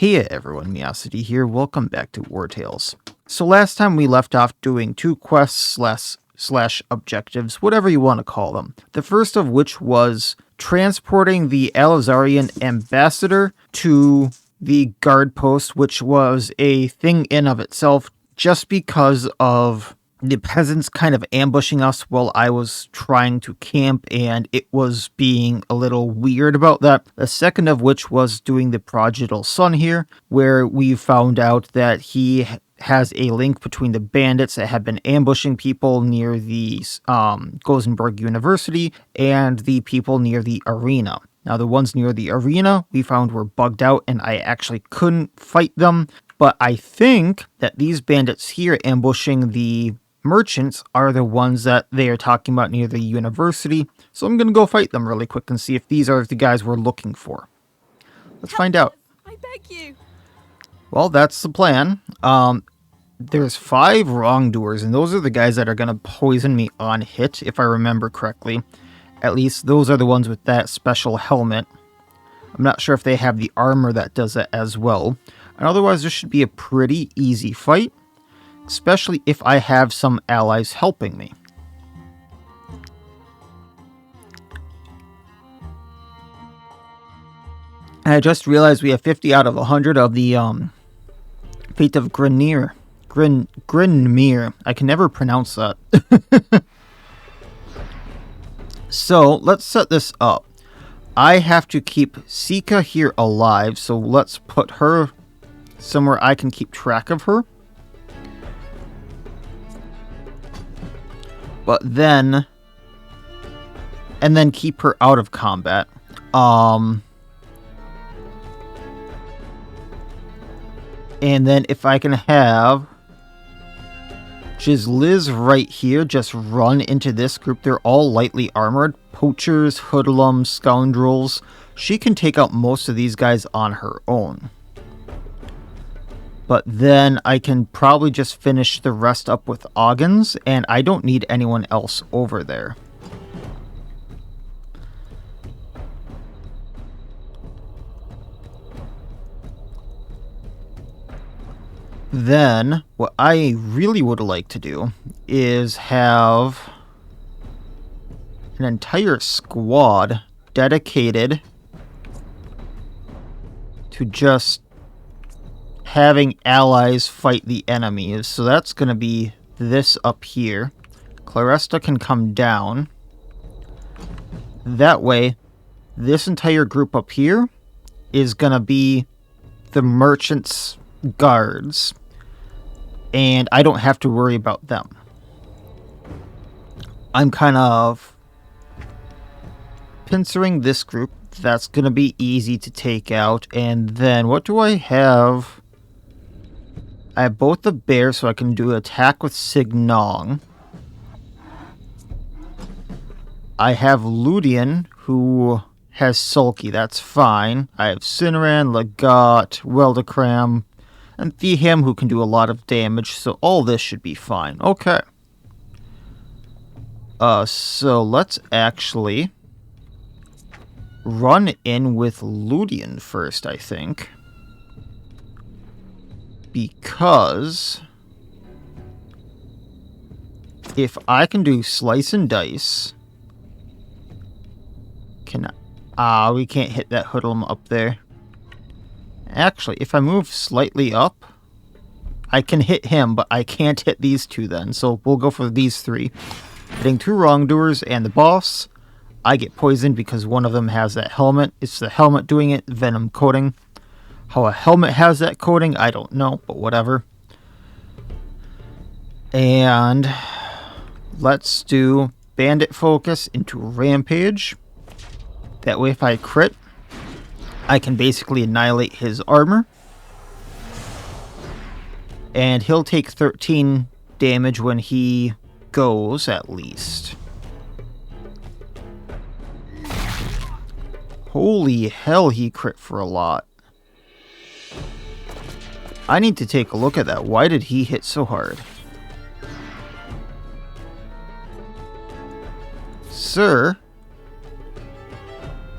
Hey everyone, Miacidae here, welcome back to Wartales. So last time we left off doing two quests slash objectives, whatever you want to call them. The first of which was transporting the Alizarian ambassador to the guard post, which was a thing in of itself just because of the peasants kind of ambushing us while I was trying to camp, and it was being a little weird about that. The second of which was doing the prodigal son here, where we found out that he has a link between the bandits that have been ambushing people near the Gothenburg University and the people near the arena. Now, the ones near the arena we found were bugged out, and I actually couldn't fight them, but I think that these bandits here ambushing the merchants are the ones that they are talking about near the university, so I'm going to go fight them really quick and see if these are the guys we're looking for. Let's find out. I beg you. Well, that's the plan. There's 5 wrongdoers, and those are the guys that are going to poison me on hit, if I remember correctly. At least those are the ones with that special helmet. I'm not sure if they have the armor that does it as well. And otherwise, this should be a pretty easy fight, especially if I have some allies helping me. And I just realized we have 50 out of 100 of the Fate of Grinmere. Grinmere. I can never pronounce that. So, let's set this up. I have to keep Sika here alive, so let's put her somewhere I can keep track of her. But then, and then keep her out of combat. And then if I can have Liz right here, just run into this group. They're all lightly armored. Poachers, hoodlums, scoundrels. She can take out most of these guys on her own. But then I can probably just finish the rest up with Oggins, and I don't need anyone else over there. Then, what I really would like to do is have an entire squad dedicated to just having allies fight the enemies. So that's going to be this up here. Claresta can come down. That way, this entire group up here is going to be the merchants' guards. And I don't have to worry about them. I'm kind of pincering this group. That's going to be easy to take out. And then what do I have? I have both the bears, so I can do attack with Signong. I have Ludian, who has Sulky. That's fine. I have Cineran, Legat, Weldacram, and Theham, who can do a lot of damage, so all this should be fine. Okay. So let's actually run in with Ludian first, I think. Because if I can do slice and dice, we can't hit that hoodlum up there. Actually, if I move slightly up, I can hit him, but I can't hit these two then. So we'll go for these 3. Hitting 2 wrongdoers and the boss. I get poisoned because one of them has that helmet. It's the helmet doing it, venom coating. How a helmet has that coating, I don't know, but whatever. And let's do bandit focus into rampage. That way if I crit, I can basically annihilate his armor. And he'll take 13 damage when he goes, at least. Holy hell, he crit for a lot. I need to take a look at that. Why did he hit so hard? Sir,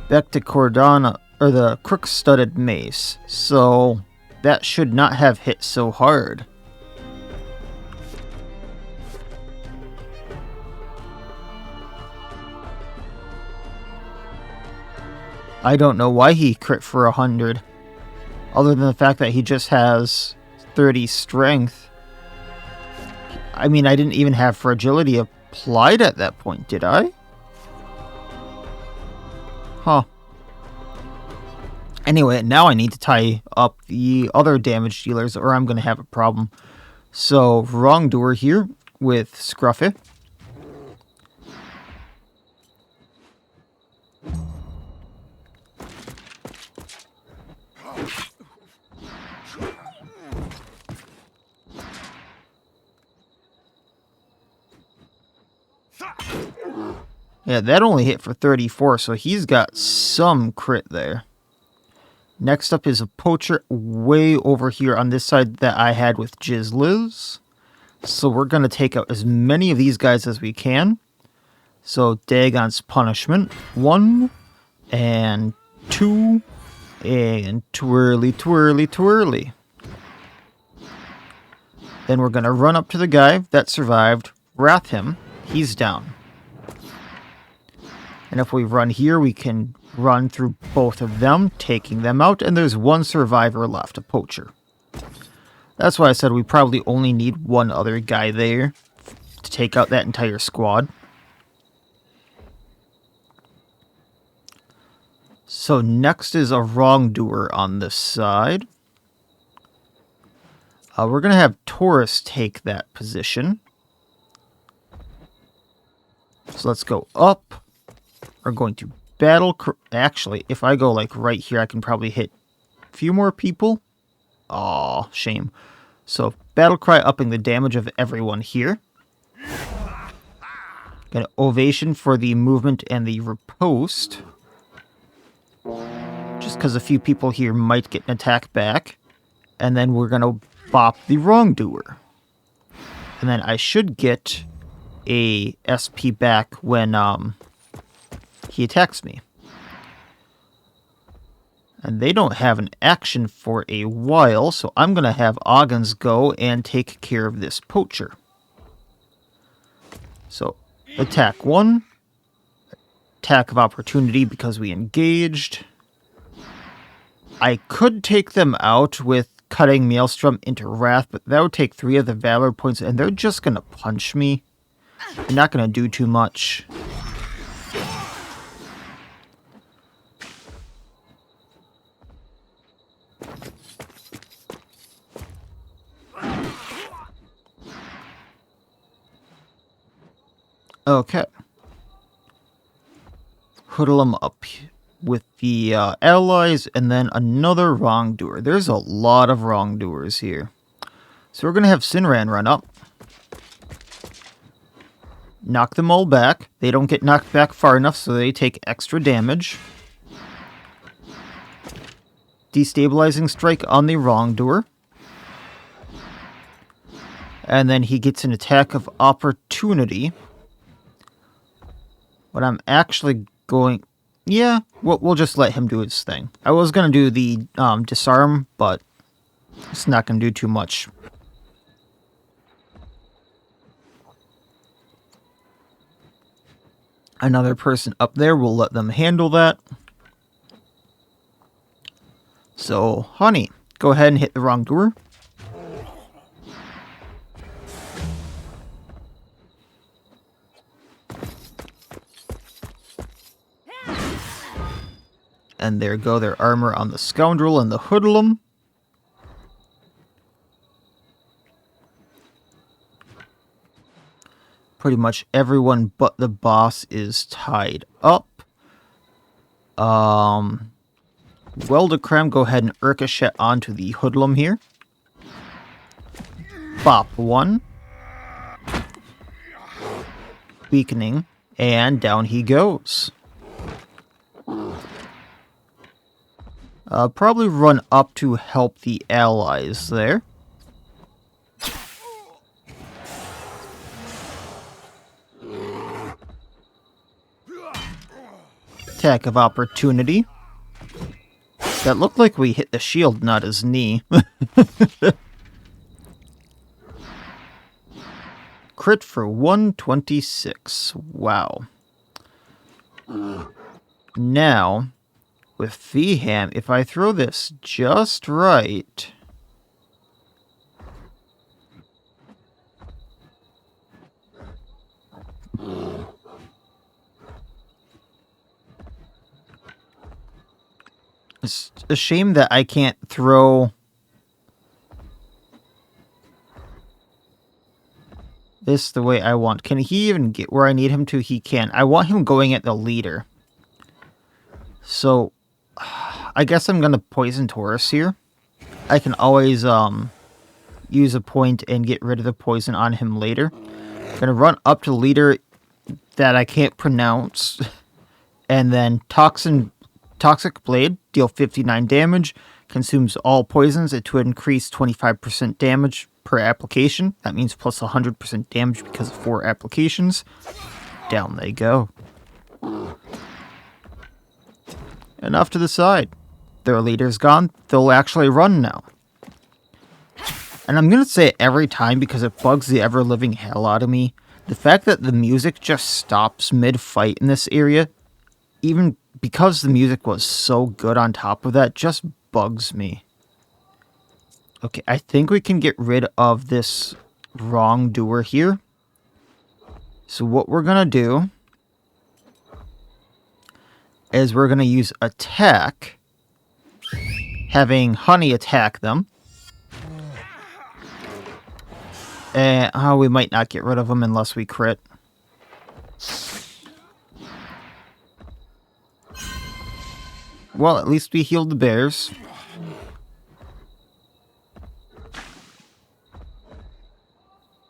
back to Cordana, or the crook-studded mace. So that should not have hit so hard. I don't know why he crit for 100. Other than the fact that he just has 30 strength. I mean, I didn't even have fragility applied at that point, did I? Huh. Anyway, now I need to tie up the other damage dealers or I'm going to have a problem. So, Wrongdoer here with Scruffy. Yeah, that only hit for 34, so he's got some crit there. Next up is a poacher way over here on this side that I had with Jizzliz. So we're going to take out as many of these guys as we can. So Dagon's Punishment. 1 and 2 and twirly, twirly, twirly. Then we're going to run up to the guy that survived, wrath him. He's down. And if we run here, we can run through both of them, taking them out, and there's one survivor left, a poacher. That's why I said we probably only need one other guy there to take out that entire squad. So next is a Wrongdoer on this side. We're going to have Taurus take that position. So let's go up. We're going to battle... Actually, if I go like right here, I can probably hit a few more people. Aw, shame. So, battle cry upping the damage of everyone here. Got an ovation for the movement and the riposte. Just because a few people here might get an attack back. And then we're going to bop the Wrongdoer. And then I should get a SP back when he attacks me. And they don't have an action for a while, so I'm going to have Oggins go and take care of this poacher. So, attack 1. Attack of opportunity because we engaged. I could take them out with cutting Maelstrom into Wrath, but that would take 3 of the Valor points, and they're just going to punch me. They're not going to do too much. Okay. Hoodlum up with the allies, and then another Wrongdoer. There's a lot of Wrongdoers here. So we're going to have Sinran run up. Knock them all back. They don't get knocked back far enough, so they take extra damage. Destabilizing strike on the Wrongdoer. And then he gets an attack of opportunity. What I'm actually going... Yeah, we'll just let him do his thing. I was going to do the disarm, but it's not going to do too much. Another person up there, we'll let them handle that. So, Honey, go ahead and hit the Wrongdoer. And there go their armor on the Scoundrel and the Hoodlum. Pretty much everyone but the boss is tied up. Weldacram, go ahead and Ricochet onto the Hoodlum here. Bop 1. Weakening. And down he goes. Probably run up to help the allies there. Attack of opportunity. That looked like we hit the shield, not his knee. Crit for 126. Wow. Now, with VHAM, if I throw this just right... It's a shame that I can't throw... this the way I want. Can he even get where I need him to? He can. I want him going at the leader. So, I guess I'm going to poison Taurus here. I can always use a point and get rid of the poison on him later. I'm going to run up to the leader that I can't pronounce. And then Toxic Blade, deal 59 damage. Consumes all poisons. It would increase 25% damage per application. That means plus 100% damage because of 4 applications. Down they go. And off to the side. Their leader's gone. They'll actually run now. And I'm going to say it every time because it bugs the ever-living hell out of me. The fact that the music just stops mid-fight in this area, even because the music was so good on top of that, just bugs me. Okay, I think we can get rid of this wrongdoer here. So what we're going to do is we're going to use attack, having Honey attack them. And we might not get rid of them unless we crit. Well, at least we healed the bears.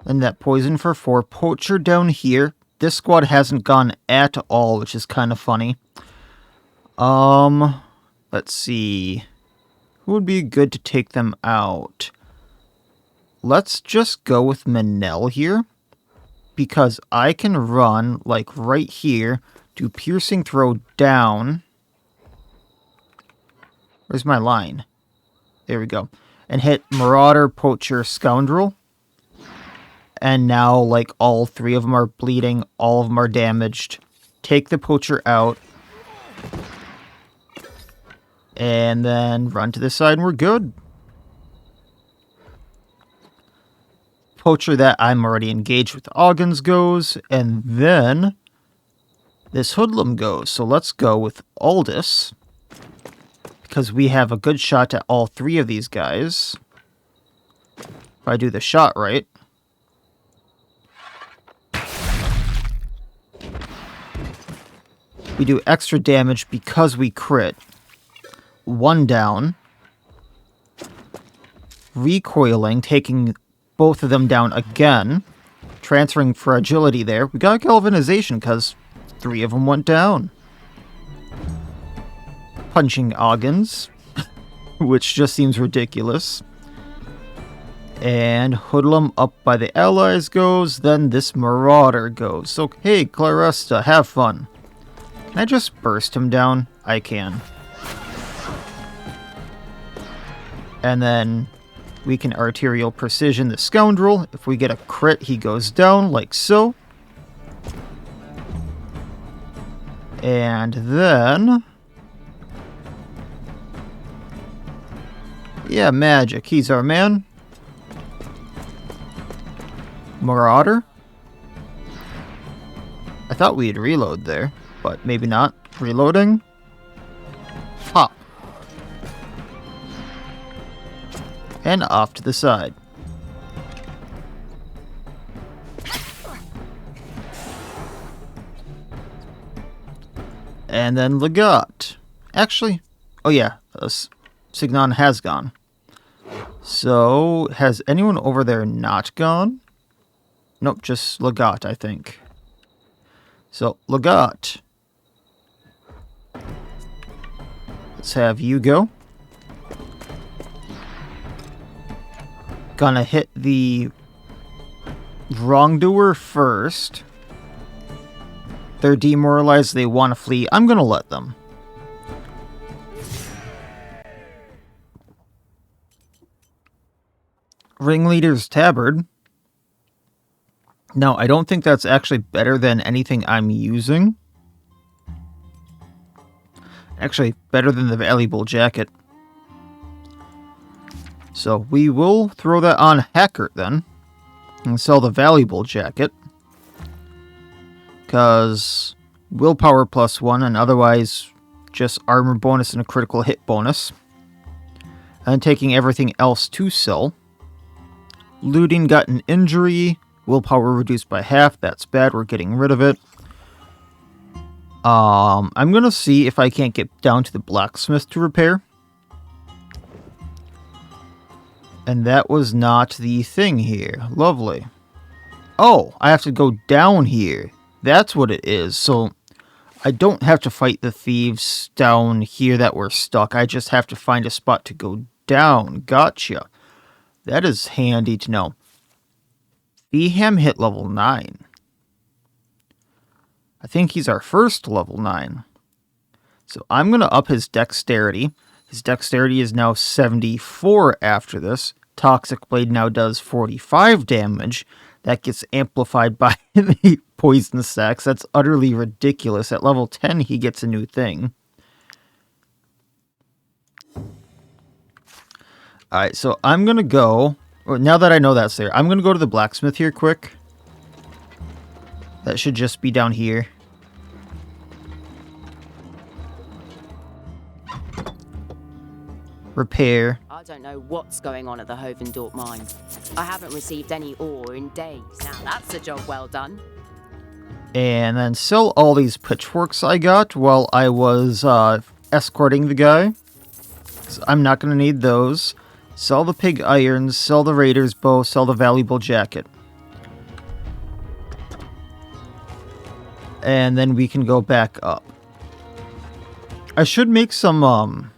And that poison for 4. Poacher down here. This squad hasn't gone at all, which is kind of funny. Let's see. Who would be good to take them out? Let's just go with Manel here. Because I can run, like, right here. Do piercing throw down. Where's my line? There we go. And hit Marauder, Poacher, Scoundrel. And now, like, all 3 of them are bleeding. All of them are damaged. Take the Poacher out. And then run to the side and we're good. Poacher that I'm already engaged with Oggins goes. And then this Hoodlum goes. So let's go with Aldous. Because we have a good shot at all 3 of these guys. If I do the shot right. We do extra damage because we crit. 1 down. Recoiling, taking both of them down again. Transferring for agility there. We got galvanization because 3 of them went down. Punching Oggins, which just seems ridiculous. And Hoodlum up by the allies goes. Then this Marauder goes. So, hey, Claresta, have fun. Can I just burst him down? I can. And then we can Arterial Precision the Scoundrel. If we get a crit, he goes down, like so. And then... yeah, Magic. He's our man. Marauder. I thought we'd reload there, but maybe not. Reloading. Pop. And off to the side. And then Legat. Actually, oh yeah, Signon has gone. So, has anyone over there not gone? Nope, just Legat, I think. So, Legat. Let's have you go. Gonna hit the wrongdoer first. They're demoralized, they want to flee. I'm gonna let them. Ringleader's Tabard. No, I don't think that's actually better than anything I'm using. Actually, better than the valuable jacket. So we will throw that on Hacker then. And sell the valuable jacket. Because willpower +1 and otherwise just armor bonus and a critical hit bonus. And taking everything else to sell. Looting got an injury. Willpower reduced by half. That's bad. We're getting rid of it. I'm going to see if I can't get down to the blacksmith to repair. And that was not the thing here. Lovely. Oh, I have to go down here. That's what it is. So I don't have to fight the thieves down here that were stuck. I just have to find a spot to go down. Gotcha. That is handy to know. Beham hit level 9. I think he's our first level 9. So I'm going to up his dexterity. His dexterity is now 74 after this. Toxic Blade now does 45 damage. That gets amplified by the poison sacks. That's utterly ridiculous. At level 10, he gets a new thing. Alright, so I'm going to go... Now that I know that's there, I'm going to go to the blacksmith here quick. That should just be down here. Repair. I don't know what's going on at the Hovendorp mine. I haven't received any ore in days. Now that's a job well done. And then sell all these pitchforks I got while I was escorting the guy. So I'm not going to need those. Sell the pig irons, sell the raider's bow, sell the valuable jacket. And then we can go back up. I should make some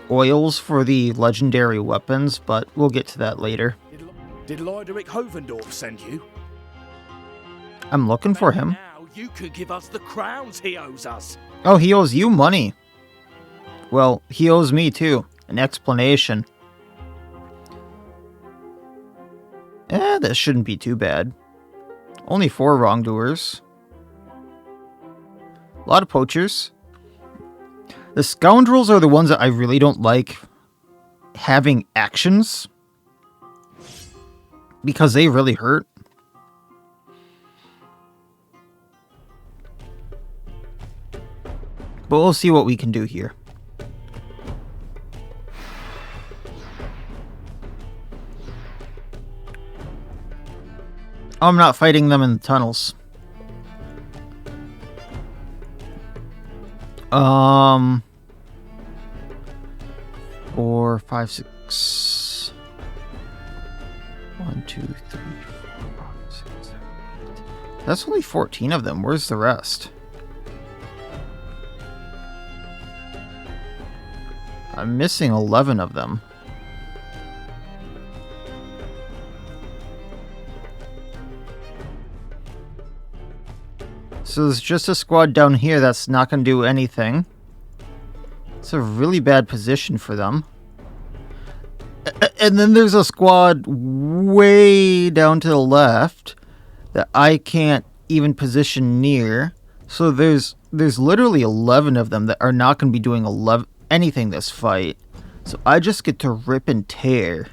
oils for the legendary weapons, but we'll get to that later. Did Lyderick Hovendorp send you? I'm looking for him. Now you could give us the crowns he owes us. Oh, he owes you money. Well, he owes me too. An explanation. That shouldn't be too bad. Only 4 wrongdoers. A lot of poachers. The scoundrels are the ones that I really don't like having actions. Because they really hurt. But we'll see what we can do here. Oh, I'm not fighting them in the tunnels. 4, 5, 6. 1, 2, 3, 4, 5, 6, 7, 8. That's only 14 of them. Where's the rest? I'm missing 11 of them. So there's just a squad down here that's not going to do anything. It's a really bad position for them. And then there's a squad way down to the left that I can't even position near. So there's literally 11 of them that are not going to be doing anything this fight. So I just get to rip and tear.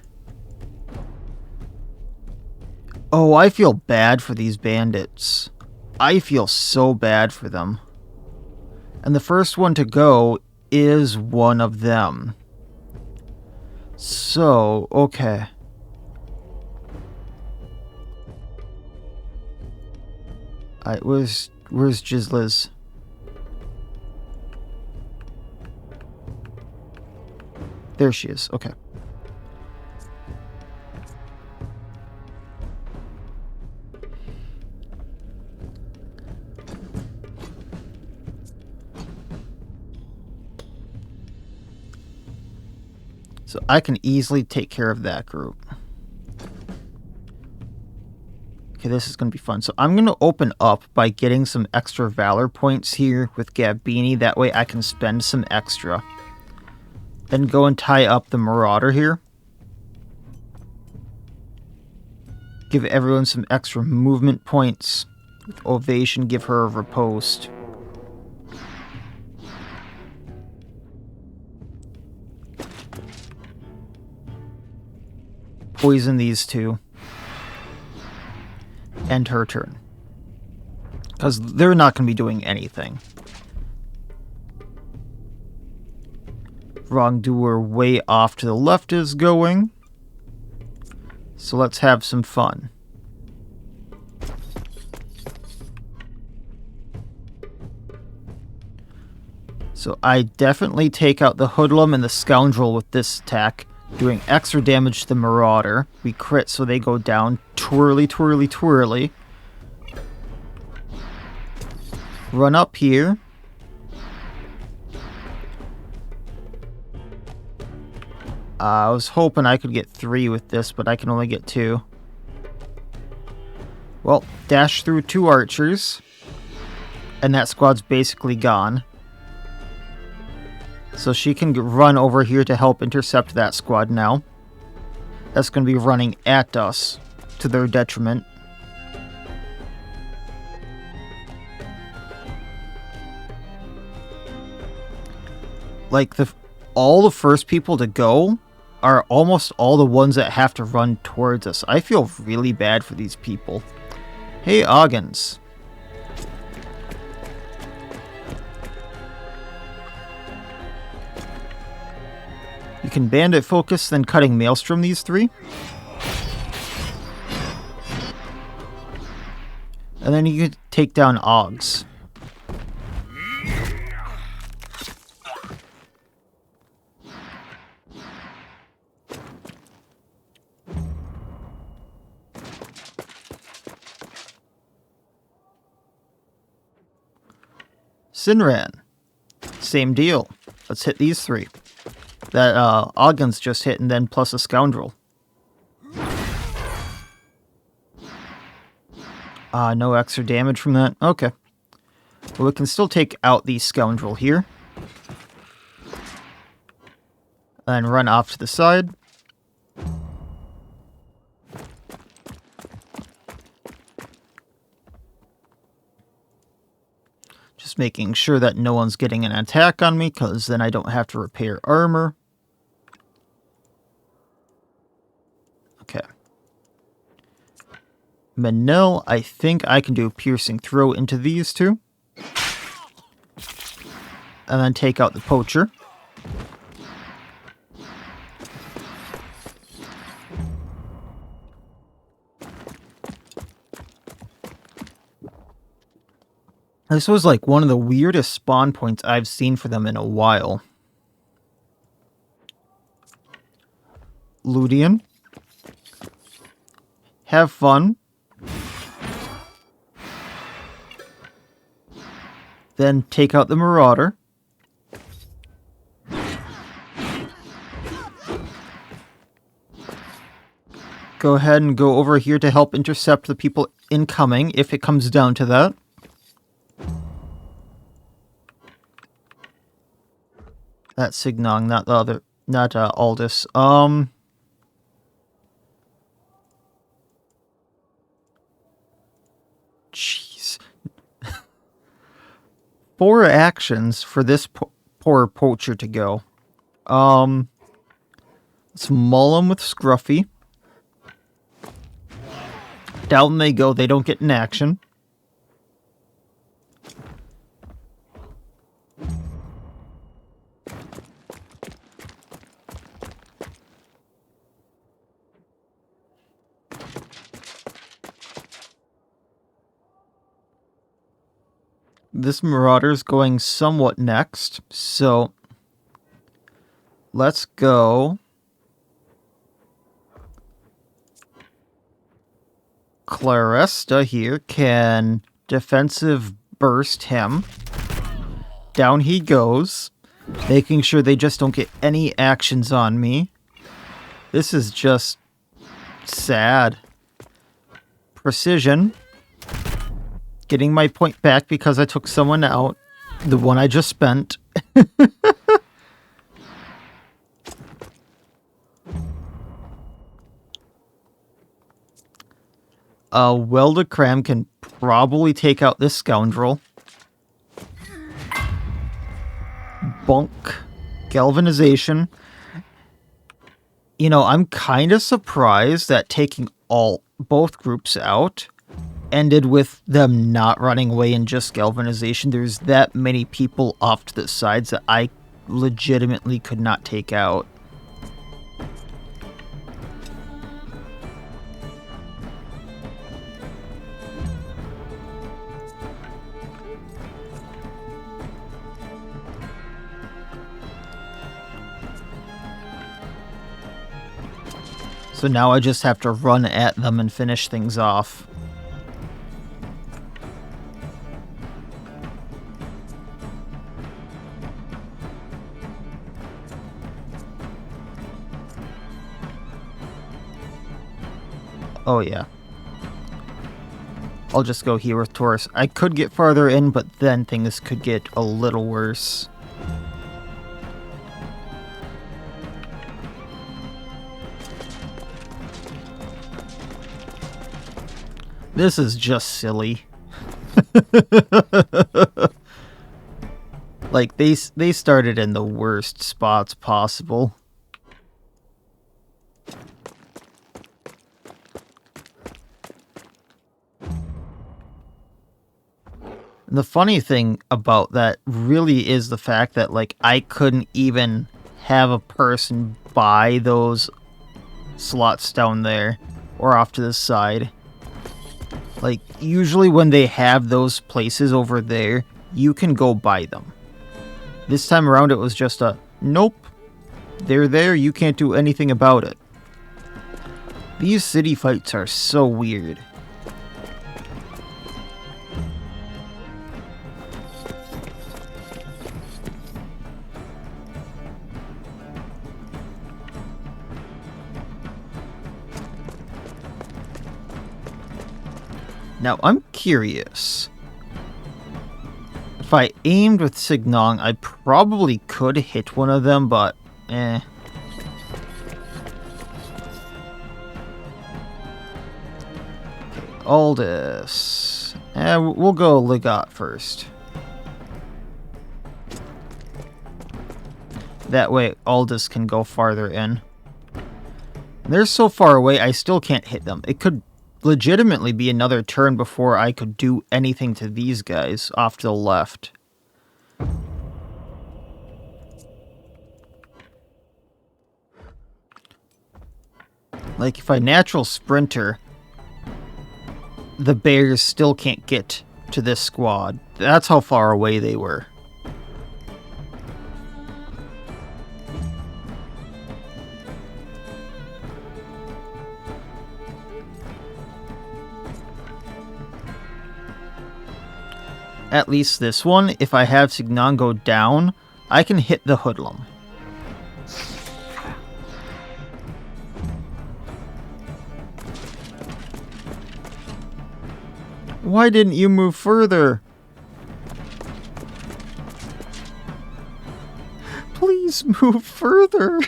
Oh, I feel bad for these bandits. I feel so bad for them. And the first one to go is one of them. So, okay. Alright, where's Jizliz? There she is, okay. So I can easily take care of that group. Okay, this is going to be fun. So I'm going to open up by getting some extra valor points here with Gabini. That way I can spend some extra. Then go and tie up the Marauder here. Give everyone some extra movement points. With Ovation, give her a riposte. Poison these two. End her turn. Because they're not going to be doing anything. Wrongdoer way off to the left is going. So let's have some fun. So I definitely take out the Hoodlum and the Scoundrel with this attack, doing extra damage to the Marauder. We crit so they go down. Twirly, twirly, twirly. Run up here. I was hoping I could get 3 with this, but I can only get 2. Well, dash through 2 archers. And that squad's basically gone. So she can run over here to help intercept that squad now. That's going to be running at us to their detriment. Like, all the first people to go are almost all the ones that have to run towards us. I feel really bad for these people. Hey, Oggins. You can bandit focus, then cutting Maelstrom these 3. And then you can take down Oggs. Sinran. Same deal. Let's hit these 3. That Oggun's just hit, and then plus a Scoundrel. No extra damage from that. Okay. Well, we can still take out the Scoundrel here. And run off to the side. Just making sure that no one's getting an attack on me, because then I don't have to repair armor. Okay. Manil, I think I can do a piercing throw into these 2. And then take out the poacher. This was like one of the weirdest spawn points I've seen for them in a while. Ludian. Have fun. Then take out the Marauder. Go ahead and go over here to help intercept the people incoming, if it comes down to that. That's Signong, not the other, not Aldous. Jeez. 4 actions for this poor poacher to go. Let's maul him with Scruffy. Down they go, they don't get an action. This Marauder's going somewhat next, so let's go Claresta here can defensive burst him. Down he goes, making sure they just don't get any actions on me. This is just sad. Precision. Getting my point back because I took someone out. The one I just spent. Weldacram can probably take out this scoundrel. Bunk. Galvanization. You know, I'm kind of surprised that taking both groups out ended with them not running away and just galvanization. There's that many people off to the sides that I legitimately could not take out. So now I just have to run at them and finish things off. Oh yeah. I'll just go here with Taurus. I could get farther in, but then things could get a little worse. This is just silly. Like, they started in the worst spots possible. And the funny thing about that really is the fact that, like, I couldn't even have a person buy those slots down there or off to the side. Like, usually when they have those places over there, you can go buy them. This time around it was just a, nope, they're there, you can't do anything about it. These city fights are so weird. Now, I'm curious. If I aimed with Signong, I probably could hit one of them, but eh. Aldous. We'll go Legat first. That way, Aldous can go farther in. They're so far away, I still can't hit them. It could legitimately be another turn before I could do anything to these guys off to the left. Like, if I natural sprinter, the bears still can't get to this squad. That's how far away they were. At least this one, if I have Signon go down, I can hit the hoodlum. Why didn't you move further? Please move further.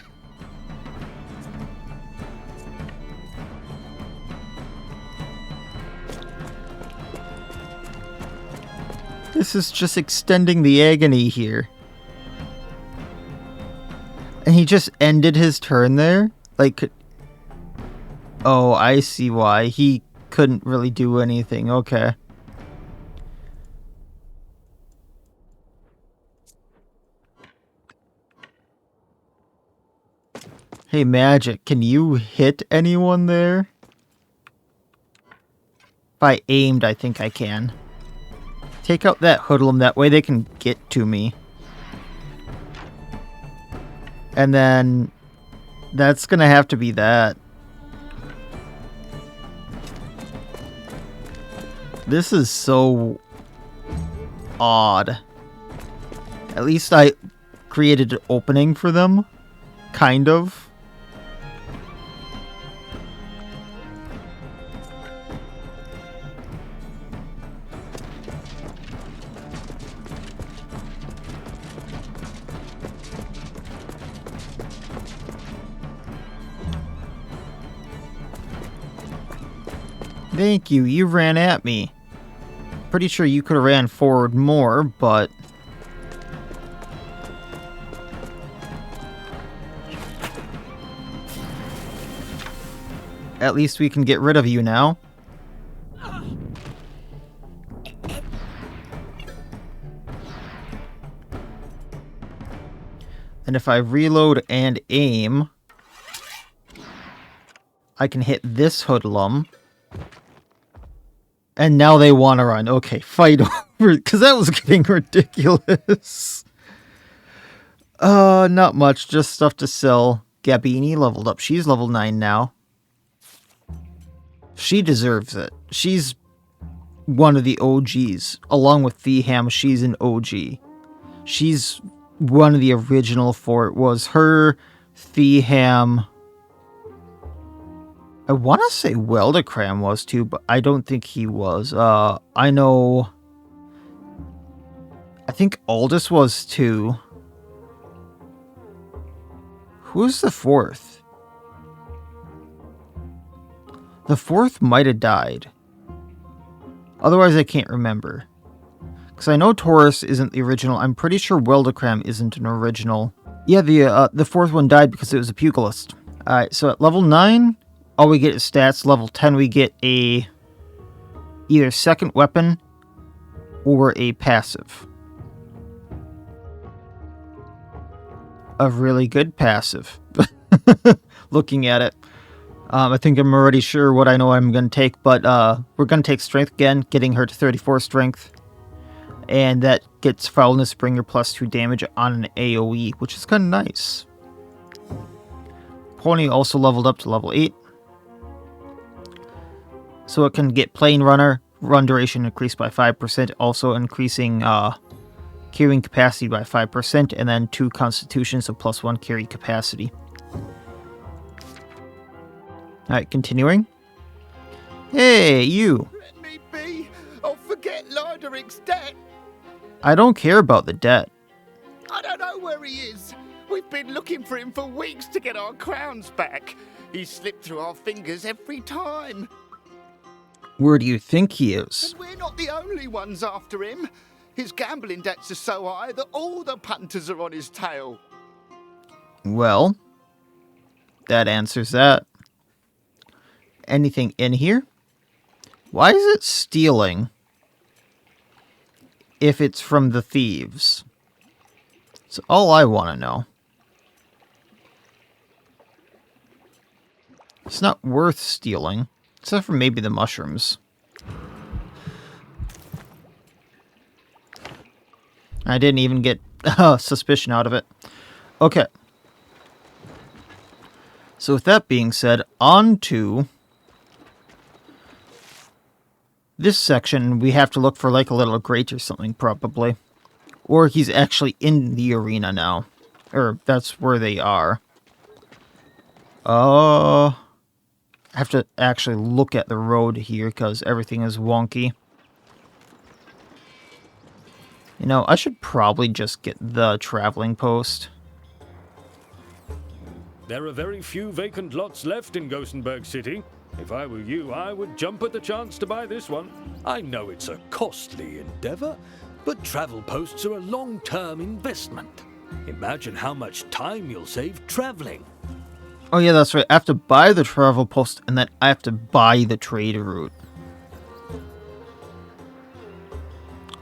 This is just extending the agony here. And he just ended his turn there? Like, oh, I see why. He couldn't really do anything. Okay. Hey, Magic, can you hit anyone there? If I aimed, I think I can. Take out that hoodlum, that way they can get to me. And then that's gonna have to be that. This is so odd. At least I created an opening for them. Kind of. Thank you, you ran at me. Pretty sure you could have ran forward more, but... At least we can get rid of you now. And if I reload and aim, I can hit this hoodlum. And now they want to run. Okay, fight over, because that was getting ridiculous. Not much, just stuff to sell. Gabini leveled up. She's level 9 now. She deserves it. She's one of the OGs. Along with Theham, she's an OG. She's one of the original four. It was her, Theham. I want to say Weldacram was too, but I don't think he was. I know... I think Aldous was too. Who's the fourth? The fourth might have died. Otherwise, I can't remember. Because I know Taurus isn't the original. I'm pretty sure Weldacram isn't an original. Yeah, the fourth one died because it was a pugilist. Alright, so at level 9, all we get is stats. Level 10, we get a either second weapon or a passive. A really good passive. Looking at it. I think I'm already sure what I know I'm going to take, but we're going to take strength again, getting her to 34 strength. And that gets foulness bringer plus 2 damage on an AoE, which is kind of nice. Pony also leveled up to level 8. So it can get Plane Runner, run duration increased by 5%, also increasing carrying capacity by 5%, and then 2 constitution, so plus 1 carry capacity. Alright, continuing. Hey, you! Let me be! I'll forget Lyderic's debt! I don't care about the debt. I don't know where he is. We've been looking for him for weeks to get our crowns back. He slipped through our fingers every time. Where do you think he is? And we're not the only ones after him. His gambling debts are so high that all the punters are on his tail. Well, that answers that. Anything in here? Why is it stealing if it's from the thieves? That's all I want to know. It's not worth stealing, except for maybe the mushrooms. I didn't even get suspicion out of it. Okay. So with that being said, on to this section. We have to look for like a little grate or something, probably. Or he's actually in the arena now. Or that's where they are. I have to actually look at the road here because everything is wonky. You know, I should probably just get the traveling post. There are very few vacant lots left in Gothenburg City. If I were you, I would jump at the chance to buy this one. I know it's a costly endeavor, but travel posts are a long-term investment. Imagine how much time you'll save traveling. Oh yeah, that's right. I have to buy the travel post, and then I have to buy the trade route.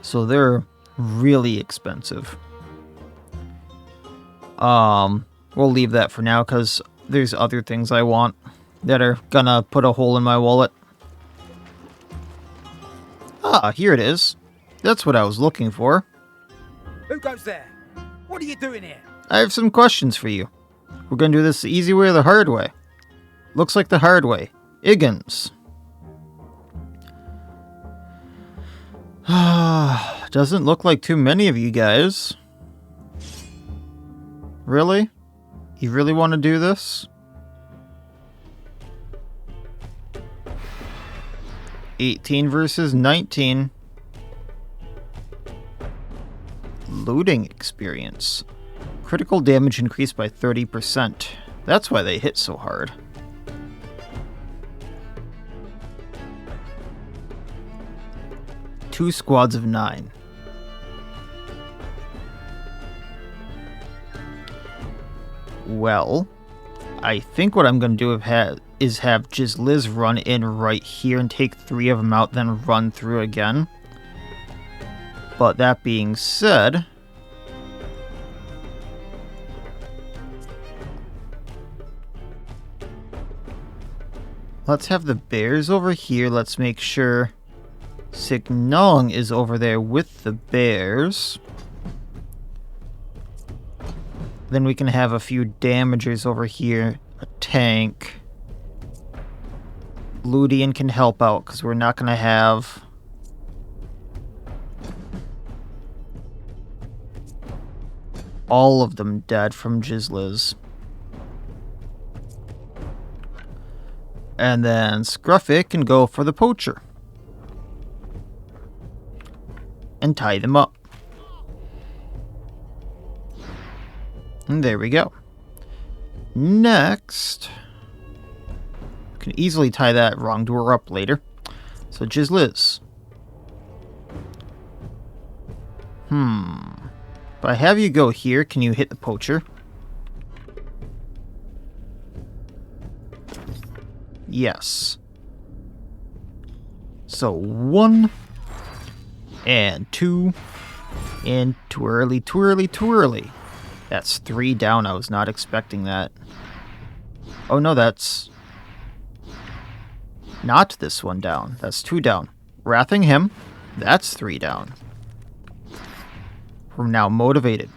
So they're really expensive. We'll leave that for now, because there's other things I want that are gonna put a hole in my wallet. Ah, here it is. That's what I was looking for. Who goes there? What are you doing here? I have some questions for you. We're gonna do this the easy way or the hard way? Looks like the hard way. Iggins. Doesn't look like too many of you guys. Really? You really want to do this? 18 versus 19. Looting experience. Critical damage increased by 30%. That's why they hit so hard. 2 squads of 9. Well, I think what I'm going to do is have just Liz run in right here and take 3 of them out, then run through again. But that being said, let's have the bears over here. Let's make sure Signong is over there with the bears. Then we can have a few damagers over here. A tank. Ludian can help out because we're not going to have... all of them dead from Jizliz. And then Scruffy can go for the poacher. And tie them up. And there we go. Next, can easily tie that wrongdoer up later. So Jizliz. If I have you go here, can you hit the poacher? Yes. So 1 and 2 and too early, too early, too early. That's 3 down. I was not expecting that. Oh no, that's not this one down. That's 2 down. Wrathing him. That's 3 down. We're now motivated.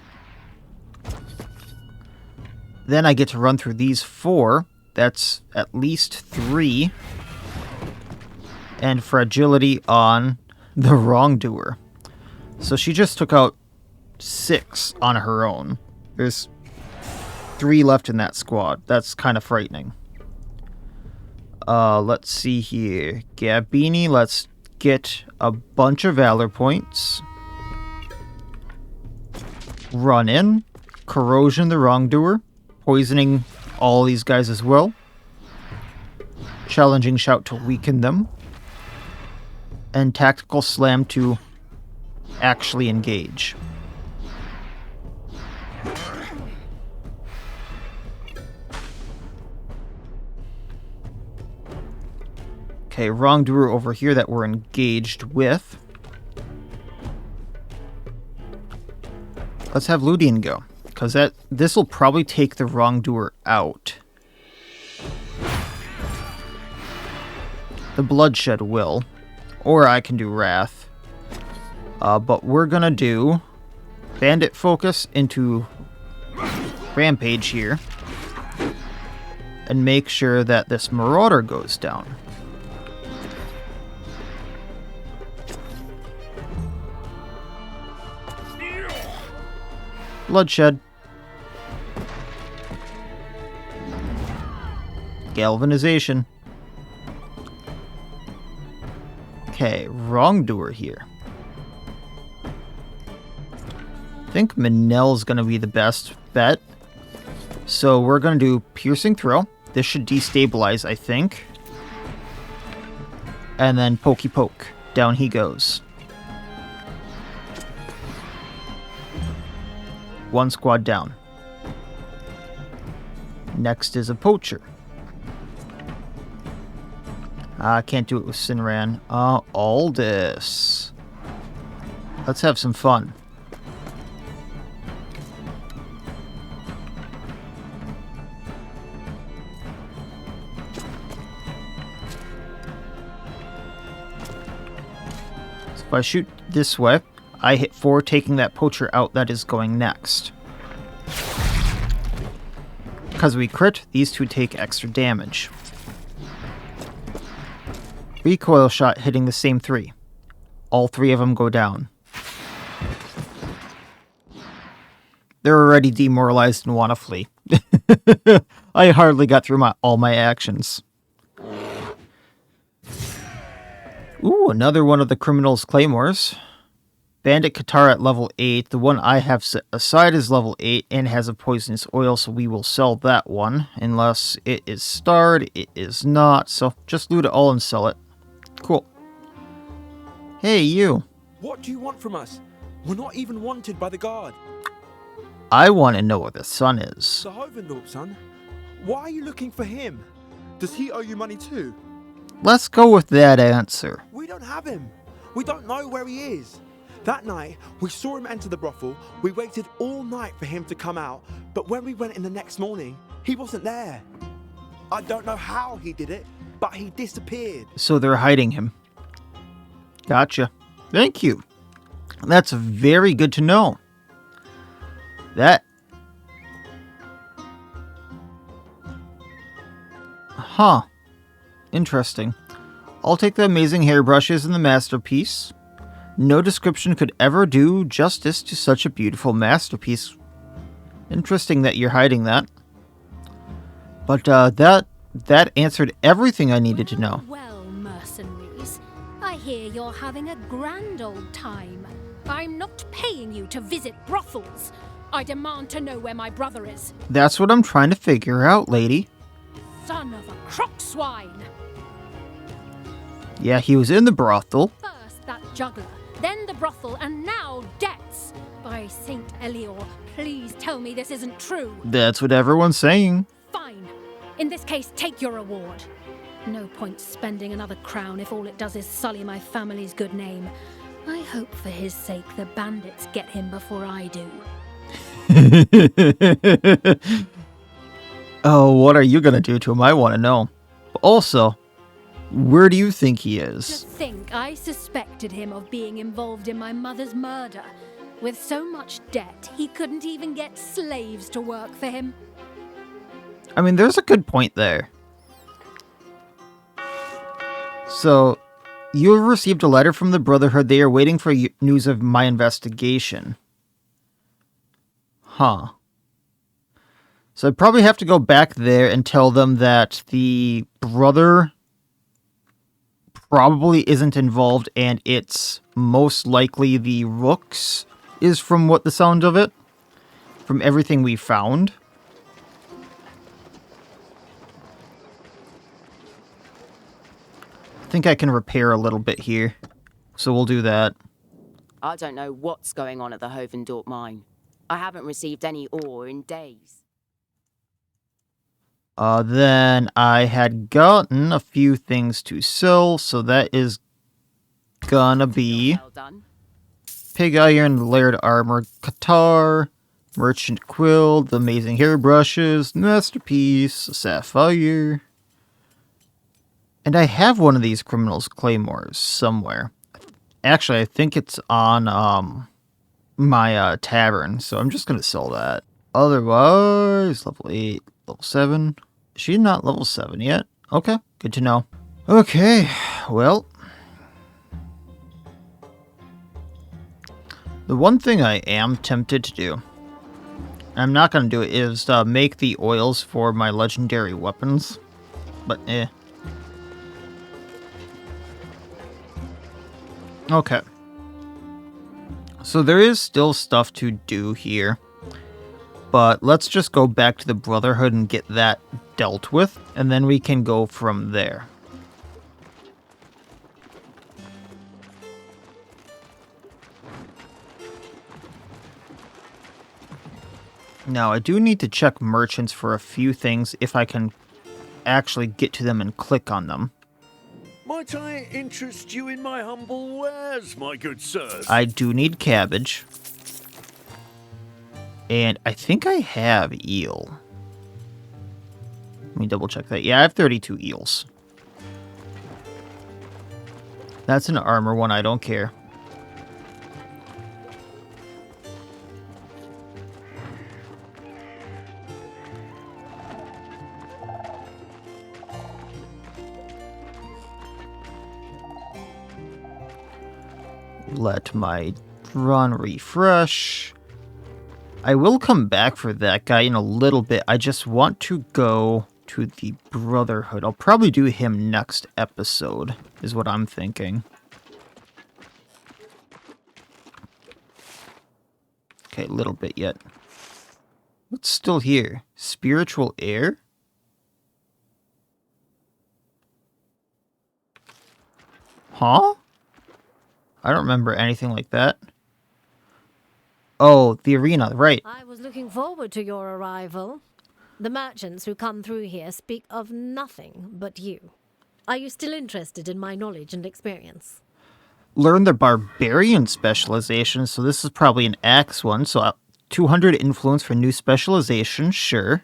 Then I get to run through these 4. That's at least 3. And fragility on the wrongdoer. So she just took out 6 on her own. There's 3 left in that squad. That's kind of frightening. Let's see here. Gabini, let's get a bunch of valor points. Run in. Corrosion the wrongdoer. Poisoning all these guys as well. Challenging shout to weaken them. And tactical slam to actually engage. Okay, wrongdoer over here that we're engaged with. Let's have Ludian go, because this will probably take the wrongdoer out. The bloodshed will, or I can do wrath. But we're gonna do bandit focus into rampage here, and make sure that this marauder goes down. Bloodshed. Galvanization. Okay, wrongdoer here. I think Manel's gonna be the best bet. So we're gonna do piercing throw. This should destabilize, I think. And then pokey poke. Down he goes. 1 squad down. Next is a poacher. I can't do it with Sinran. Aldous. Let's have some fun. So if I shoot this way, I hit 4, taking that poacher out that is going next. Because we crit, these 2 take extra damage. Recoil shot hitting the same 3. All 3 of them go down. They're already demoralized and want to flee. I hardly got through all my actions. Ooh, another one of the criminal's claymores. Bandit Katara at level 8. The one I have set aside is level 8 and has a poisonous oil, so we will sell that one. Unless it is starred, it is not. So just loot it all and sell it. Cool. Hey, you. What do you want from us? We're not even wanted by the guard. I want to know where the son is. The Hovendorp son? Why are you looking for him? Does he owe you money too? Let's go with that answer. We don't have him. We don't know where he is. That night, we saw him enter the brothel. We waited all night for him to come out, but when we went in the next morning, he wasn't there. I don't know how he did it, but he disappeared. So they're hiding him. Gotcha. Thank you. That's very good to know. That... Huh. Interesting. I'll take the amazing hairbrushes and the masterpiece. No description could ever do justice to such a beautiful masterpiece. Interesting that you're hiding that. But that answered everything I needed to know. Well, mercenaries, I hear you're having a grand old time. I'm not paying you to visit brothels. I demand to know where my brother is. That's what I'm trying to figure out, lady. Son of a crock swine. Yeah, he was in the brothel. First that juggler, then the brothel, and now debts. By Saint Elior, please tell me this isn't true. That's what everyone's saying. Fine. In this case, take your reward. No point spending another crown if all it does is sully my family's good name. I hope for his sake the bandits get him before I do. Oh, what are you gonna do to him? I want to know. Also, where do you think he is? To think I suspected him of being involved in my mother's murder. With so much debt, he couldn't even get slaves to work for him. I mean, there's a good point there. So, you have received a letter from the Brotherhood. They are waiting for news of my investigation. Huh. So I'd probably have to go back there and tell them that the brother probably isn't involved and it's most likely the Rooks, is from what the sound of it. From everything we found. I think I can repair a little bit here. So we'll do that. I don't know what's going on at the Hovendorp mine. I haven't received any ore in days. Then I had gotten a few things to sell, so that is gonna be Well done. pig iron, layered armor, Qatar, merchant quill, the amazing hairbrushes, masterpiece, sapphire. And I have one of these criminals' claymores somewhere. Actually, I think it's on my tavern, so I'm just gonna sell that. Otherwise, level 8, level 7. Is she not level 7 yet? Okay, good to know. Okay, well. The one thing I am tempted to do, I'm not going to do it, is make the oils for my legendary weapons. But, Okay. So there is still stuff to do here. But let's just go back to the Brotherhood and get that dealt with, and then we can go from there. Now, I do need to check merchants for a few things if I can actually get to them and click on them. Might I interest you in my humble wares, my good sirs? I do need cabbage. And I think I have eel. Let me double check that. Yeah, I have 32 eels. That's an armor one, I don't care. Let my run refresh. I will come back for that guy in a little bit. I just want to go to the Brotherhood. I'll probably do him next episode, is what I'm thinking. Okay, a little bit yet. What's still here? Spiritual air? Huh? I don't remember anything like that. Oh, the arena, right. I was looking forward to your arrival. The merchants who come through here speak of nothing but you. Are you still interested in my knowledge and experience? Learn the barbarian specialization, so this is probably an axe one, so 200 influence for new specialization, sure.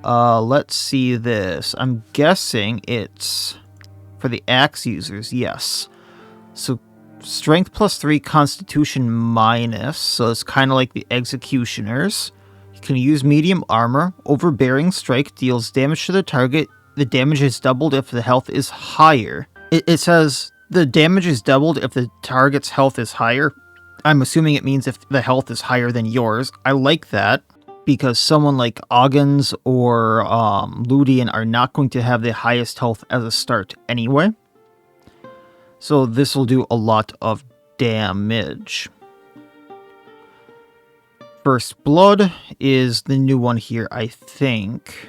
Let's see this. I'm guessing it's for the axe users, yes. So strength +3, constitution minus, so it's kind of like the executioners. You can use medium armor. Overbearing strike deals damage to the target. The damage is doubled if the health is higher. It says the damage is doubled if the target's health is higher. I'm assuming it means if the health is higher than yours. I like that, because someone like Oggins or Ludian are not going to have the highest health as a start anyway. So this will do a lot of damage. First Blood is the new one here, I think.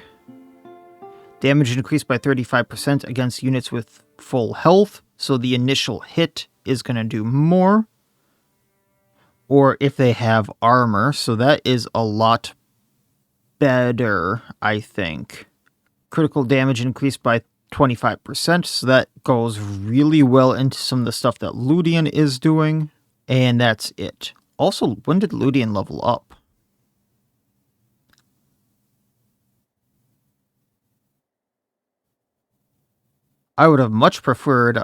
Damage increased by 35% against units with full health. So the initial hit is going to do more. Or if they have armor. So that is a lot better, I think. Critical damage increased by 25%. So that goes really well into some of the stuff that Ludian is doing. And that's it. Also, when did Ludian level up? I would have much preferred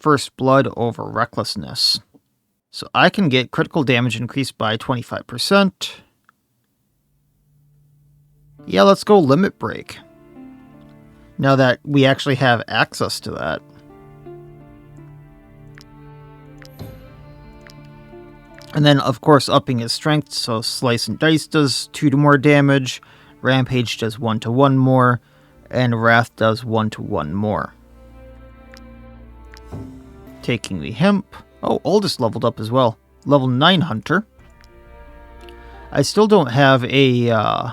First Blood over Recklessness. So I can get critical damage increased by 25%. Yeah, let's go Limit Break. Now that we actually have access to that. And then, of course, upping his strength, so Slice and Dice does 2 more damage, Rampage does 1-1 more, and Wrath does 1-1 more. Taking the Hemp. Oh, Oldest leveled up as well. Level 9 Hunter. I still don't have a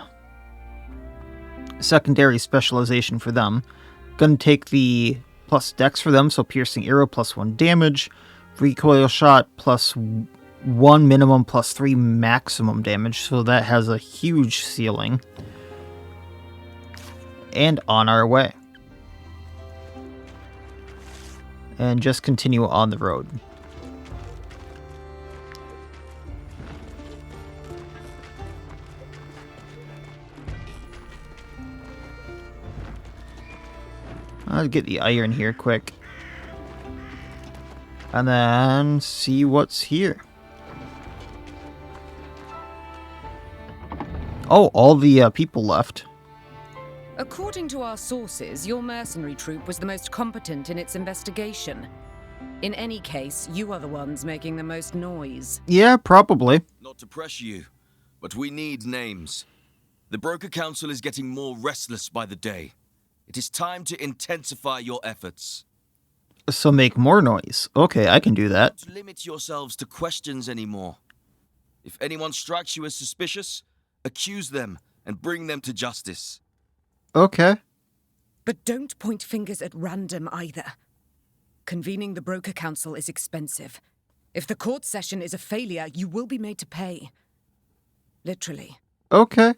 secondary specialization for them. Gonna take the plus Dex for them, so Piercing Arrow +1 damage, Recoil Shot +1 minimum +3 maximum damage, so that has a huge ceiling. And on our way. And just continue on the road. I'll get the iron here quick. And then see what's here. Oh, all the people left. According to our sources, your mercenary troop was the most competent in its investigation. In any case, you are the ones making the most noise. Yeah, probably. Not to pressure you, but we need names. The Broker Council is getting more restless by the day. It is time to intensify your efforts. So make more noise. Okay, I can do that. Don't limit yourselves to questions anymore. If anyone strikes you as suspicious, accuse them and bring them to justice. Okay. But don't point fingers at random either. Convening the Broker Council is expensive. If the court session is a failure, you will be made to pay. Literally. Okay.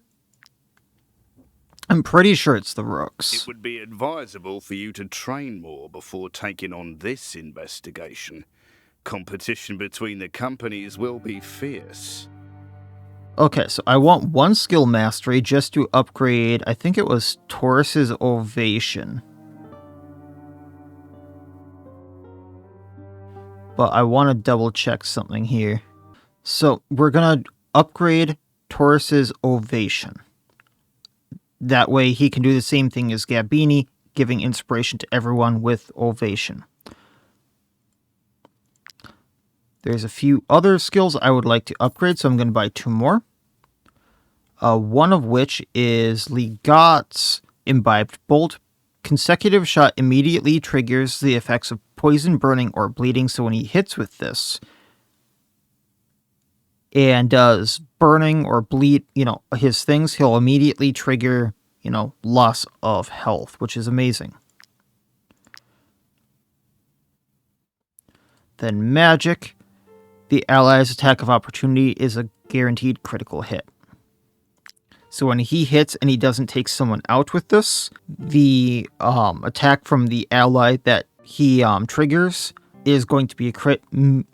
I'm pretty sure it's the Rooks. It would be advisable for you to train more before taking on this investigation. Competition between the companies will be fierce. Okay, so I want 1 skill mastery just to upgrade, I think it was Taurus's Ovation. But I want to double check something here. So we're going to upgrade Taurus's Ovation. That way he can do the same thing as Gabini, giving inspiration to everyone with Ovation. There's a few other skills I would like to upgrade, so I'm going to buy 2 more. One of which is Ligat's Imbibed Bolt. Consecutive shot immediately triggers the effects of poison, burning, or bleeding, so when he hits with this and does burning or bleed, his things, he'll immediately trigger, loss of health, which is amazing. Then magic. The ally's attack of opportunity is a guaranteed critical hit. So when he hits and he doesn't take someone out with this, the attack from the ally that he triggers is going to be a crit,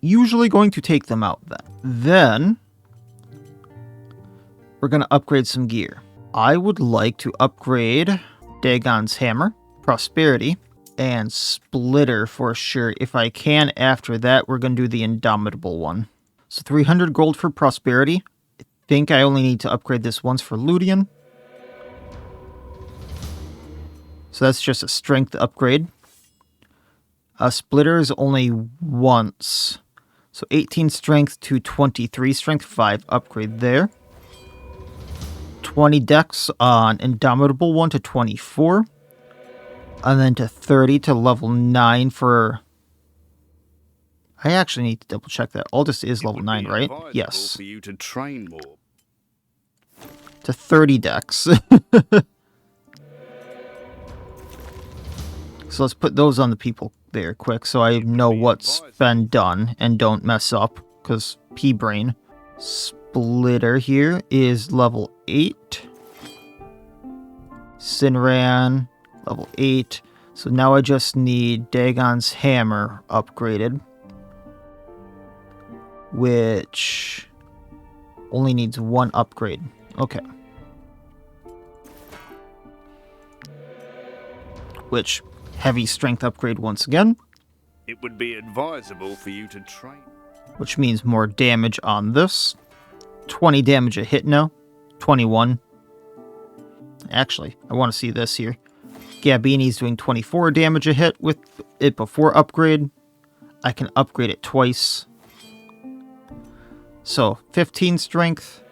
usually going to take them out then. We're going to upgrade some gear. I would like to upgrade Dagon's Hammer, Prosperity, and Splitter for sure. If I can, after that, we're going to do the Indomitable one. So 300 gold for Prosperity. I think I only need to upgrade this once for Ludian. So that's just a strength upgrade. Splitter is only once. So 18 strength to 23 strength, 5 upgrade there. 20 dex on Indomitable 1 to 24. And then to 30 to level 9 for... I actually need to double check that. Aldous is level 9, right? Yes. For you to train more. To 30 dex. So let's put those on the people there quick so I know what's been done and don't mess up, because P-Brain. Splitter here is level 8. Sinran, level 8. So now I just need Dagon's Hammer upgraded, which only needs 1 upgrade. Okay. Which, heavy strength upgrade once again. It would be advisable for you to train. Which means more damage on this. 20 damage a hit now. 21. Actually, I want to see this here. Gabini's doing 24 damage a hit with it before upgrade. I can upgrade it twice. So, 15 strength,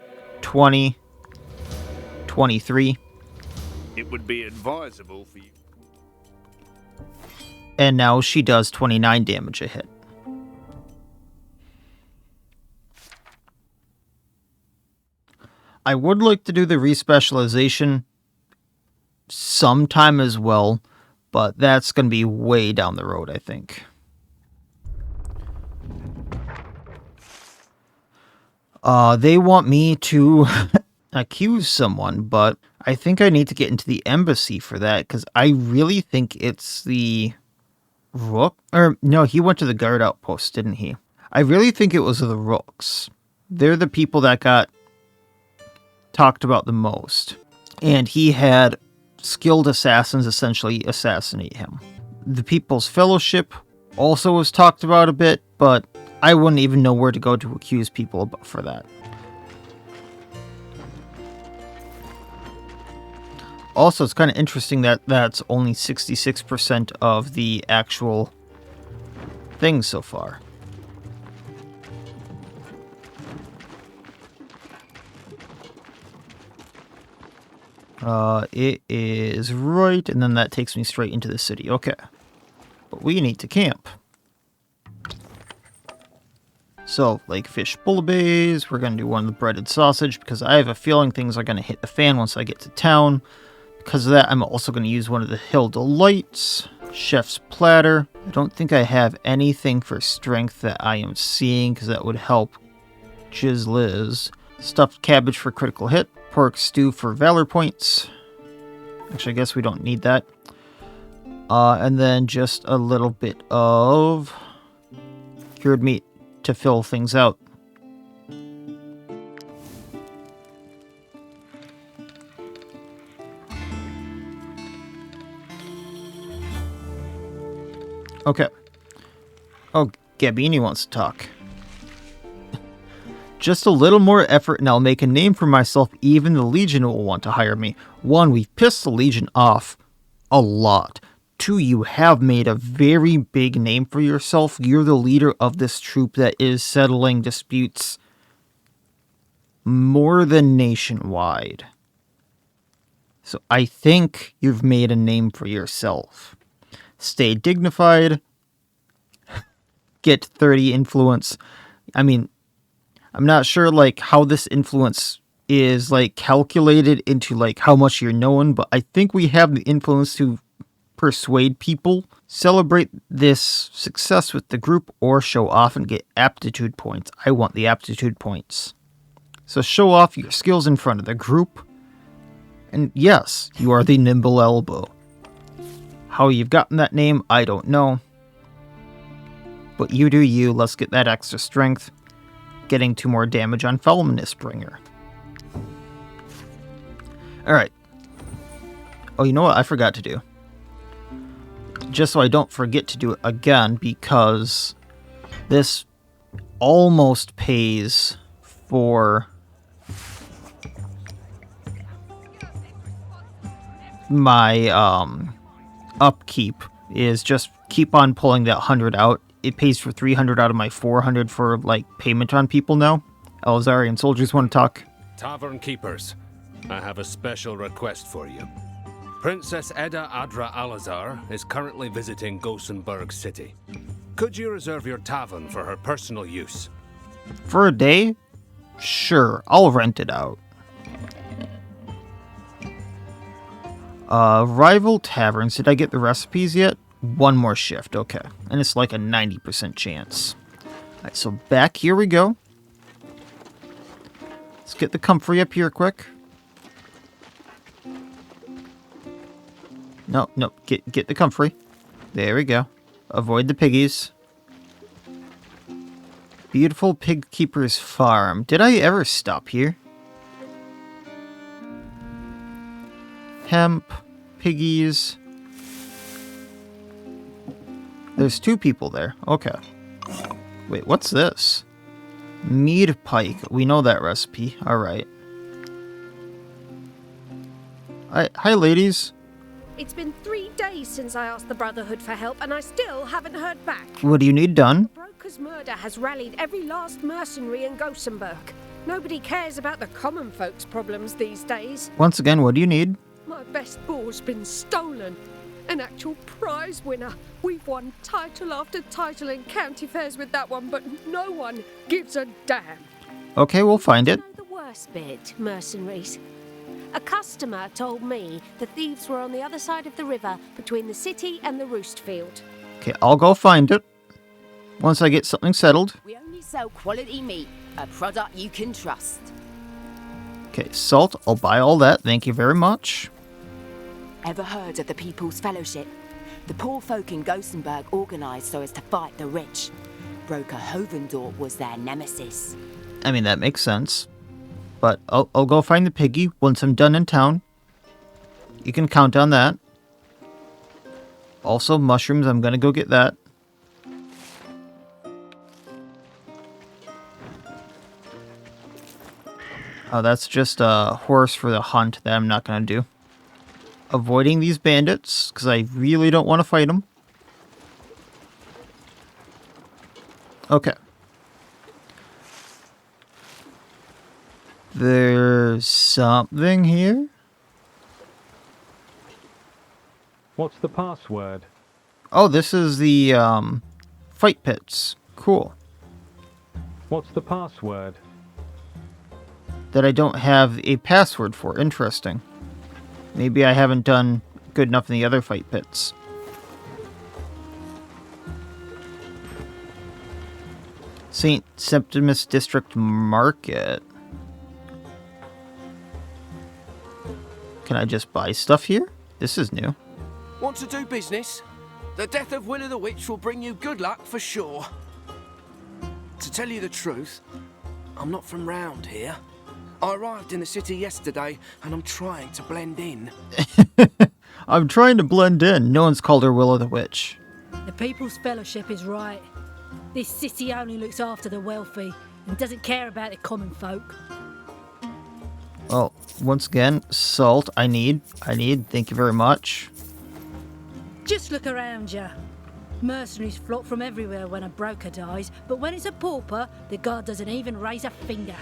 20, 23. It would be advisable for you. And now she does 29 damage a hit. I would like to do the respecialization sometime as well, but that's going to be way down the road, I think. They want me to accuse someone, but I think I need to get into the embassy for that, because I really think it's the Rook? Or, no, he went to the guard outpost, didn't he? I really think it was the Rooks. They're the people that got talked about the most. And he had skilled assassins essentially assassinate him. The People's Fellowship also was talked about a bit, but I wouldn't even know where to go to accuse people for that. Also, it's kind of interesting that that's only 66% of the actual thing so far. It is right, and then that takes me straight into the city. Okay. But we need to camp. So, like fish bouillabaisse, we're going to do one of the breaded sausage, because I have a feeling things are going to hit the fan once I get to town. Because of that, I'm also going to use one of the Hill Delights, Chef's Platter. I don't think I have anything for strength that I am seeing, because that would help Jiz Liz. Stuffed cabbage for critical hit, pork stew for valor points. Actually, I guess we don't need that. And then just a little bit of cured meat to fill things out. Okay. Oh, Gabini wants to talk. Just a little more effort and I'll make a name for myself. Even the Legion will want to hire me. 1, we've pissed the Legion off a lot. 2, you have made a very big name for yourself. You're the leader of this troop that is settling disputes more than nationwide. So I think you've made a name for yourself. Stay dignified. Get 30 influence. I mean, I'm not sure like how this influence is like calculated into like how much you're known, but I think we have the influence to persuade people, celebrate this success with the group, or show off and get aptitude points. I want the aptitude points. So show off your skills in front of the group. And yes, you are the Nimble Elbow. How you've gotten that name, I don't know. But you do you. Let's get that extra strength. Getting 2 more damage on Felminus Bringer. Alright. Oh, you know what I forgot to do? Just so I don't forget to do it again, because this almost pays for my upkeep, is just keep on pulling that 100 out. It pays for 300 out of my 400 for, like, payment on people now. Elzarian soldiers want to talk. Tavern keepers, I have a special request for you. Princess Edda Adra Alazar is currently visiting Gossenburg City. Could you reserve your tavern for her personal use? For a day? Sure, I'll rent it out. Rival taverns. Did I get the recipes yet? 1 more shift, okay. And it's like a 90% chance. Alright, so back here we go. Let's get the comfrey up here quick. No, get the comfrey. There we go. Avoid the piggies. Beautiful Pig Keeper's Farm. Did I ever stop here? Hemp, piggies. There's 2 people there. Okay. Wait, what's this? Mead pike. We know that recipe. Alright. Hi, ladies. It's been 3 days since I asked the Brotherhood for help, and I still haven't heard back. What do you need done? The Broker's murder has rallied every last mercenary in Gossenburg. Nobody cares about the common folks' problems these days. Once again, what do you need? My best boar's been stolen. An actual prize winner. We've won title after title in county fairs with that one, but no one gives a damn. Okay, we'll find it. You know the worst bit, mercenaries? A customer told me the thieves were on the other side of the river between the city and the roost field. Okay, I'll go find it. Once I get something settled. We only sell quality meat, a product you can trust. Okay, salt. I'll buy all that. Thank you very much. Ever heard of the People's Fellowship? The poor folk in Gossenburg organised so as to fight the rich. Broker Hovendorp was their nemesis. I mean, that makes sense. But I'll go find the piggy once I'm done in town. You can count on that. Also, mushrooms. I'm gonna go get that. Oh, that's just a horse for the hunt that I'm not gonna do. Avoiding these bandits, because I really don't want to fight them. Okay. There's something here? What's the password? Oh, this is the, fight pits. Cool. What's the password? That I don't have a password for. Interesting. Maybe I haven't done good enough in the other fight pits. St. Septimus District Market. Can I just buy stuff here? This is new. Want to do business? The death of Willow the Witch will bring you good luck for sure. To tell you the truth, I'm not from round here. I arrived in the city yesterday, and I'm trying to blend in. I'm trying to blend in. No one's called her Willow the Witch. The People's Fellowship is right. This city only looks after the wealthy and doesn't care about the common folk. Well, once again, salt. I need. Thank you very much. Just look around you. Mercenaries flock from everywhere when a broker dies, but when it's a pauper, the guard doesn't even raise a finger.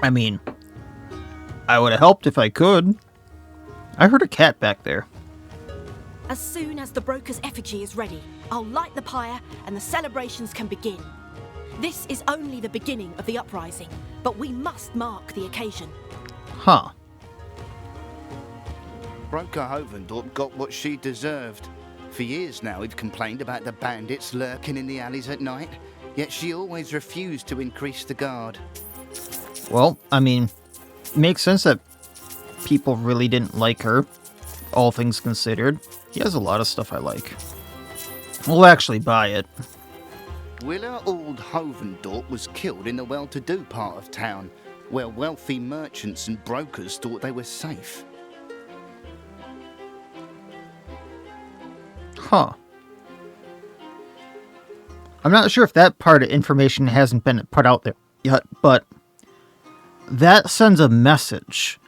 I mean, I would have helped if I could. I heard a cat back there. As soon as the broker's effigy is ready, I'll light the pyre and the celebrations can begin. This is only the beginning of the uprising, but we must mark the occasion. Huh. Broker Hovendorp got what she deserved. For years now, we've complained about the bandits lurking in the alleys at night, yet she always refused to increase the guard. Well, I mean, makes sense that people really didn't like her, all things considered. He has a lot of stuff I like. We'll actually buy it. Willa Ald Hovendorp was killed in the well-to-do part of town, where wealthy merchants and brokers thought they were safe. Huh. I'm not sure if that part of information hasn't been put out there yet, but that sends a message,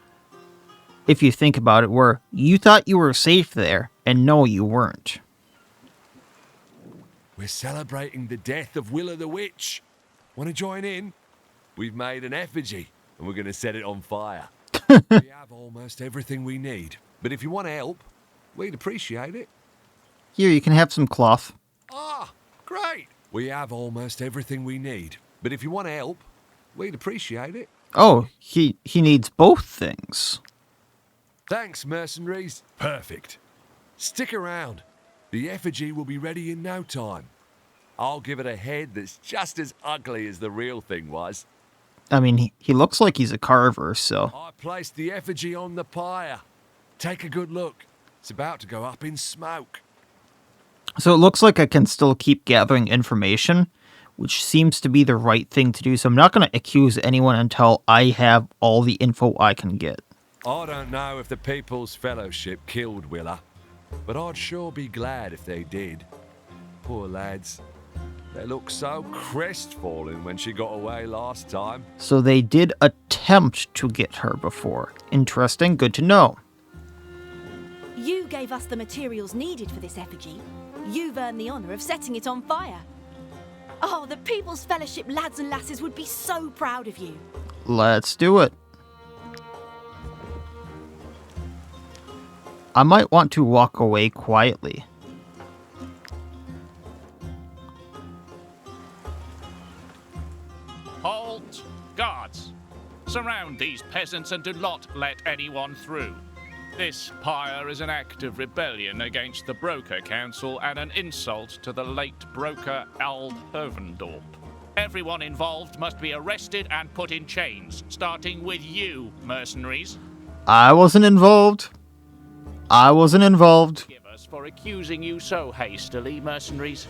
if you think about it, where you thought you were safe there, and no, you weren't. We're celebrating the death of Willa the Witch. Want to join in? We've made an effigy, and we're going to set it on fire. We have almost everything we need, but if you want to help, we'd appreciate it. Here, you can have some cloth. Ah, great. We have almost everything we need, but if you want to help, we'd appreciate it. Oh, he needs both things. Thanks, mercenaries. Perfect. Stick around. The effigy will be ready in no time. I'll give it a head that's just as ugly as the real thing was. I mean, he looks like he's a carver, so... I placed the effigy on the pyre. Take a good look. It's about to go up in smoke. So it looks like I can still keep gathering information, which seems to be the right thing to do. So I'm not going to accuse anyone until I have all the info I can get. I don't know if the People's Fellowship killed Willa, but I'd sure be glad if they did. Poor lads. They looked so crestfallen when she got away last time. So they did attempt to get her before. Interesting, good to know. You gave us the materials needed for this effigy. You've earned the honour of setting it on fire. Oh, the People's Fellowship lads and lasses would be so proud of you. Let's do it. I might want to walk away quietly. Halt! Guards! Surround these peasants and do not let anyone through. This pyre is an act of rebellion against the Broker Council and an insult to the late Broker Ald Hovendorp. Everyone involved must be arrested and put in chains, starting with you, mercenaries. I wasn't involved. Forgive us for accusing you so hastily, mercenaries.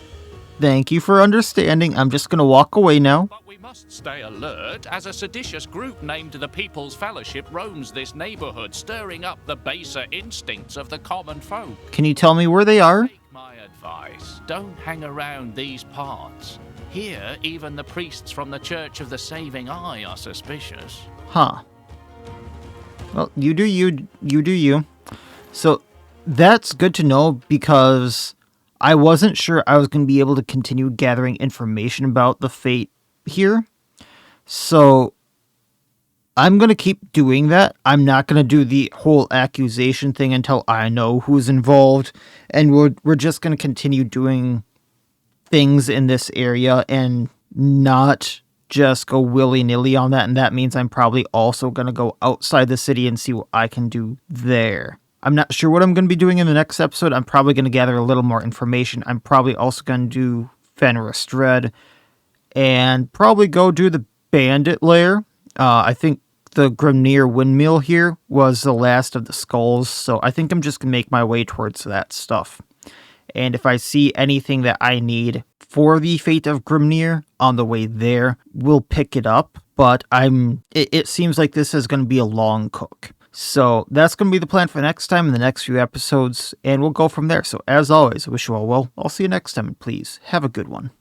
Thank you for understanding. I'm just going to walk away now. But we must stay alert, as a seditious group named the People's Fellowship roams this neighborhood, stirring up the baser instincts of the common folk. Can you tell me where they are? Take my advice. Don't hang around these parts. Here, even the priests from the Church of the Saving Eye are suspicious. Huh. Well, you do you. You do you. So, that's good to know, because I wasn't sure I was going to be able to continue gathering information about the fate here. So, I'm going to keep doing that. I'm not going to do the whole accusation thing until I know who's involved. And we're just going to continue doing things in this area and not just go willy-nilly on that. And that means I'm probably also going to go outside the city and see what I can do there. I'm not sure what I'm going to be doing in the next episode. I'm probably going to gather a little more information. I'm probably also going to do Fenris Dread and probably go do the bandit lair. I think the Grimnir windmill here was the last of the skulls, so I think I'm just going to make my way towards that stuff. And if I see anything that I need for the fate of Grimnir on the way there, we'll pick it up. But it seems like this is going to be a long cook. So that's going to be the plan for next time in the next few episodes, and we'll go from there. So as always, I wish you all well. I'll see you next time, and please have a good one.